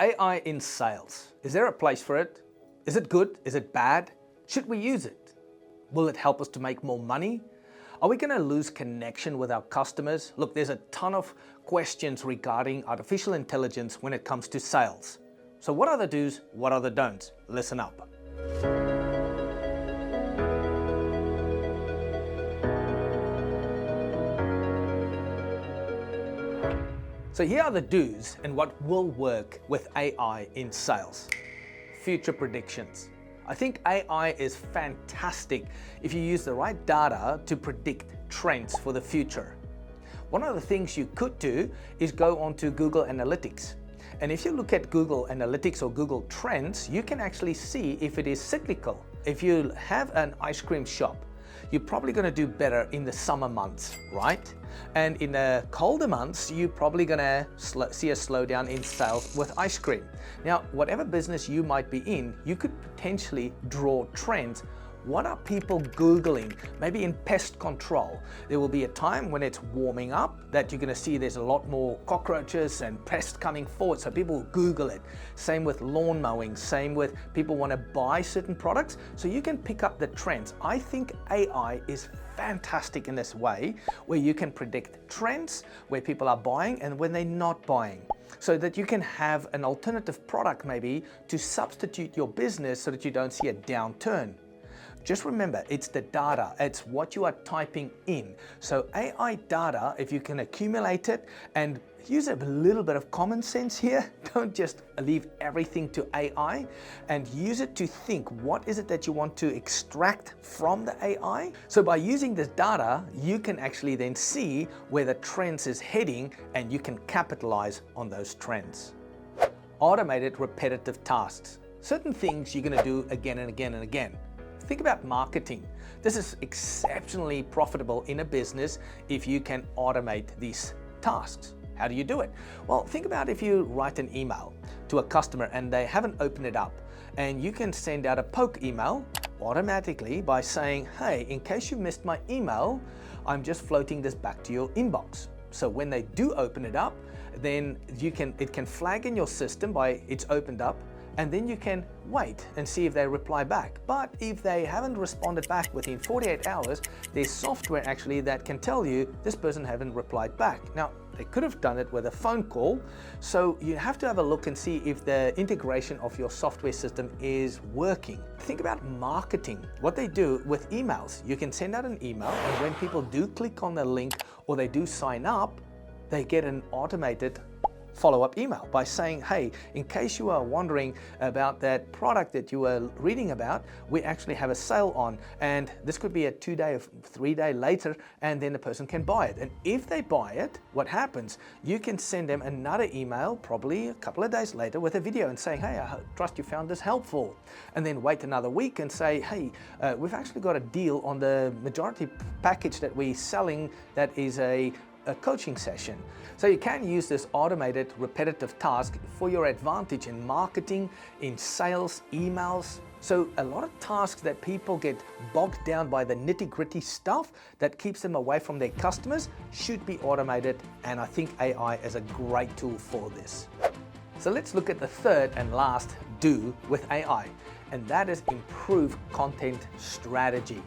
AI in sales. Is there a place for it? Is it good? Is it bad? Should we use it? Will it help us to make more money? Are we going to lose connection with our customers? Look, there's a ton of questions regarding artificial intelligence when it comes to sales. So what are the do's? What are the don'ts? Listen up. So here are the do's and what will work with AI in sales. Future predictions. I think AI is fantastic if you use the right data to predict trends for the future. One of the things you could do is go onto Google Analytics. And if you look at Google Analytics or Google Trends, you can actually see if it is cyclical. If you have an ice cream shop, you're probably going to do better in the summer months, right? And in the colder months, you're probably going to see a slowdown in sales with ice cream. Now, whatever business you might be in, you could potentially draw trends. What are people Googling? Maybe in pest control. There will be a time when it's warming up that you're going to see there's a lot more cockroaches and pests coming forward, so people will Google it. Same with lawn mowing, same with people want to buy certain products, so you can pick up the trends. I think AI is fantastic in this way, where you can predict trends, where people are buying and when they're not buying, so that you can have an alternative product maybe to substitute your business so that you don't see a downturn. Just remember, it's the data, it's what you are typing in. So AI data, if you can accumulate it and use a little bit of common sense here, don't just leave everything to AI, and use it to think, what is it that you want to extract from the AI? So by using this data, you can actually then see where the trends is heading and you can capitalize on those trends. Automated repetitive tasks. Certain things you're going to do again and again and again. Think about marketing. This is exceptionally profitable in a business if you can automate these tasks. How do you do it? Well, think about if you write an email to a customer and they haven't opened it up, and you can send out a poke email automatically by saying, hey, in case you missed my email, I'm just floating this back to your inbox. So when they do open it up, then it can flag in your system by it's opened up, and then you can wait and see if they reply back. But if they haven't responded back within 48 hours, there's software actually that can tell you this person haven't replied back. Now, they could have done it with a phone call, so you have to have a look and see if the integration of your software system is working. Think about marketing, what they do with emails. You can send out an email, and when people do click on the link or they do sign up, they get an automated follow-up email by saying, hey, in case you are wondering about that product that you were reading about, we actually have a sale on, and this could be a 2-day or 3-day later, and then the person can buy it. And if they buy it, what happens? You can send them another email probably a couple of days later with a video and saying, hey, I trust you found this helpful. And then wait another week and say, hey, we've actually got a deal on the majority package that we're selling that is a coaching session. So you can use this automated repetitive task for your advantage in marketing, in sales, emails. So a lot of tasks that people get bogged down by the nitty-gritty stuff that keeps them away from their customers should be automated, and I think AI is a great tool for this. So let's look at the third and last do with AI, and that is improve content strategy.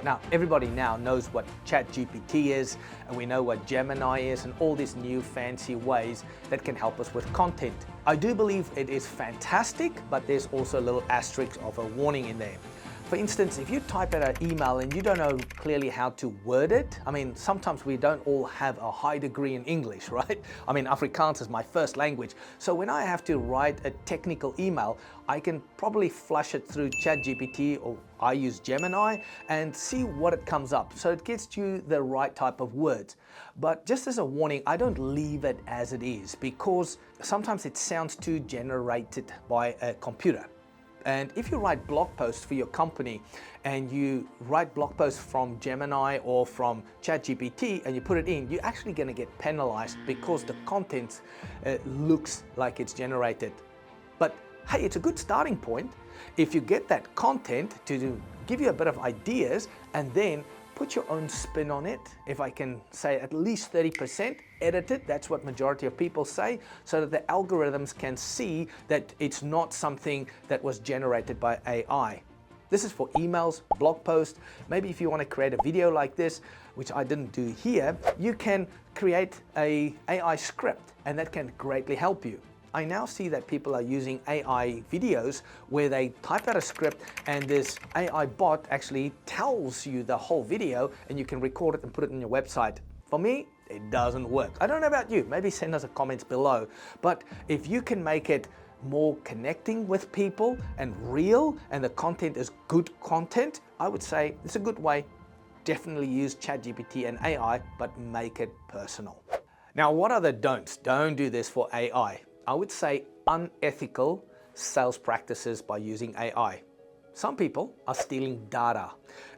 Now, everybody now knows what ChatGPT is, and we know what Gemini is, and all these new fancy ways that can help us with content. I do believe it is fantastic, but there's also a little asterisk of a warning in there. For instance, if you type out an email and you don't know clearly how to word it, I mean, sometimes we don't all have a high degree in English, right? I mean, Afrikaans is my first language. So when I have to write a technical email, I can probably flush it through ChatGPT, or I use Gemini, and see what it comes up. So it gets you the right type of words. But just as a warning, I don't leave it as it is, because sometimes it sounds too generated by a computer. And if you write blog posts for your company and you write blog posts from Gemini or from ChatGPT and you put it in, you're actually going to get penalized because the content looks like it's generated. But hey, it's a good starting point if you get that content to give you a bit of ideas, and then put your own spin on it. If I can say at least 30%, edit it. That's what majority of people say, so that the algorithms can see that it's not something that was generated by AI. This is for emails, blog posts. Maybe if you want to create a video like this, which I didn't do here, you can create an AI script, and that can greatly help you. I now see that people are using AI videos where they type out a script and this AI bot actually tells you the whole video, and you can record it and put it on your website. For me, it doesn't work. I don't know about you, maybe send us a comment below, but if you can make it more connecting with people and real, and the content is good content, I would say it's a good way. Definitely use ChatGPT and AI, but make it personal. Now, what are the don'ts? Don't do this for AI. I would say unethical sales practices by using AI. Some people are stealing data.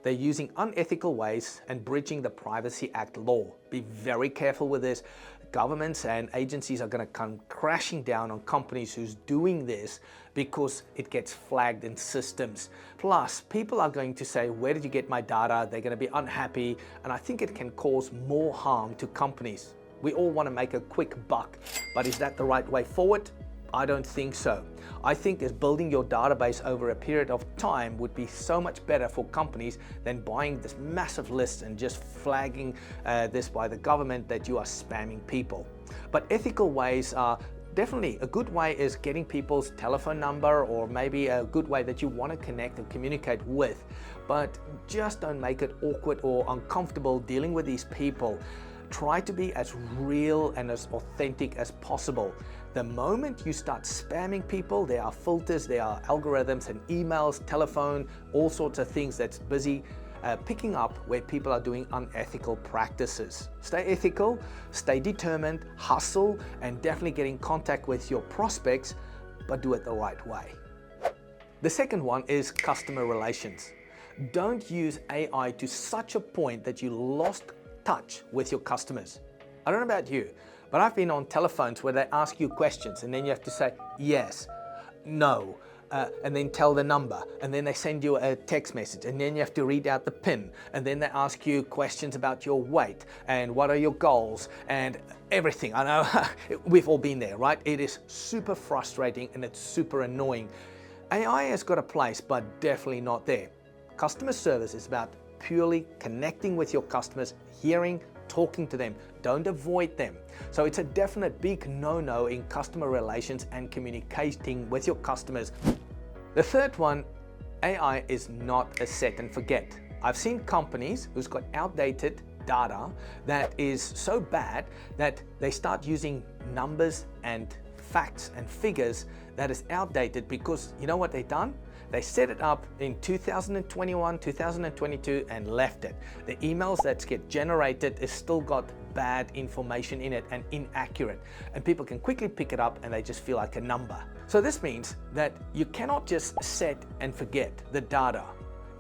They're using unethical ways and breaching the Privacy Act law. Be very careful with this. Governments and agencies are going to come crashing down on companies who's doing this because it gets flagged in systems. Plus, people are going to say, where did you get my data? They're going to be unhappy, and I think it can cause more harm to companies. We all want to make a quick buck, but is that the right way forward? I don't think so. I think is building your database over a period of time would be so much better for companies than buying this massive list and just flagging this by the government that you are spamming people. But ethical ways are definitely a good way is getting people's telephone number, or maybe a good way that you want to connect and communicate with, but just don't make it awkward or uncomfortable dealing with these people. Try to be as real and as authentic as possible. The moment you start spamming people, there are filters, there are algorithms and emails, telephone, all sorts of things that's busy picking up where people are doing unethical practices. Stay ethical, stay determined, hustle, and definitely get in contact with your prospects, but do it the right way. The second one is customer relations. Don't use AI to such a point that you lost touch with your customers. I don't know about you, but I've been on telephones where they ask you questions and then you have to say yes, no, and then tell the number, and then they send you a text message, and then you have to read out the PIN, and then they ask you questions about your weight and what are your goals and everything. I know we've all been there, right? It is super frustrating and it's super annoying. AI has got a place, but definitely not there. Customer service is about purely connecting with your customers, hearing, talking to them. Don't avoid them. So it's a definite big no-no in customer relations and communicating with your customers. The third one, AI is not a set and forget. I've seen companies who's got outdated data that is so bad that they start using numbers and facts and figures that is outdated, because you know what they've done? They set it up in 2021, 2022 and left it. The emails that get generated is still got bad information in it and inaccurate, and people can quickly pick it up and they just feel like a number. So this means that you cannot just set and forget the data.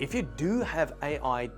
If you do have AI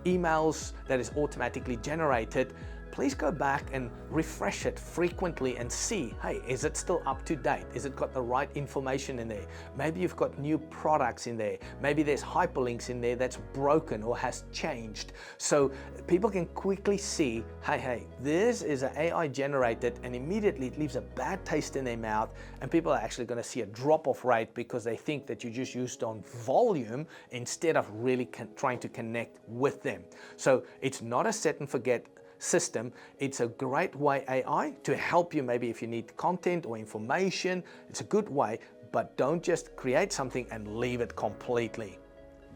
emails that is automatically generated, please go back and refresh it frequently and see, hey, is it still up to date? Is it got the right information in there? Maybe you've got new products in there. Maybe there's hyperlinks in there that's broken or has changed. So people can quickly see, hey, this is an AI generated, and immediately it leaves a bad taste in their mouth, and people are actually going to see a drop-off rate because they think that you just used on volume instead of really trying to connect with them. So it's not a set and forget system. It's a great way, AI, to help you maybe if you need content or information. It's a good way, but don't just create something and leave it completely.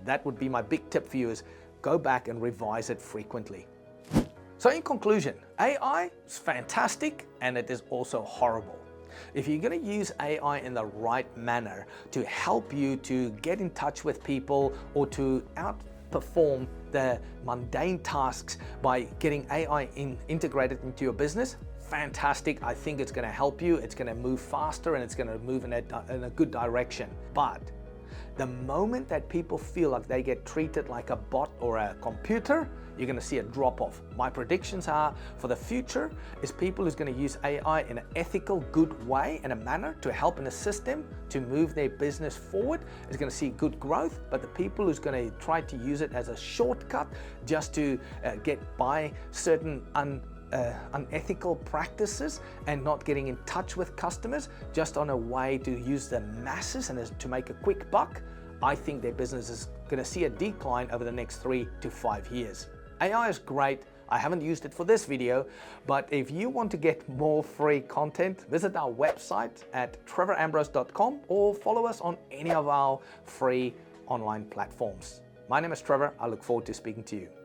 That would be my big tip for you, is go back and revise it frequently. So in conclusion, AI is fantastic and it is also horrible. If you're going to use AI in the right manner to help you to get in touch with people or to outperform the mundane tasks by getting AI integrated into your business, fantastic. I think it's going to help you. It's going to move faster and it's going to move in a good direction. But the moment that people feel like they get treated like a bot or a computer, you're going to see a drop off. My predictions are for the future is people who's going to use AI in an ethical, good way, in a manner to help and assist them to move their business forward is going to see good growth. But the people who's going to try to use it as a shortcut just to get by certain unethical practices and not getting in touch with customers just on a way to use the masses and to make a quick buck, I think their business is going to see a decline over the next 3 to 5 years. AI is great. I haven't used it for this video, but if you want to get more free content, visit our website at trevorambrose.com or follow us on any of our free online platforms. My name is Trevor. I look forward to speaking to you.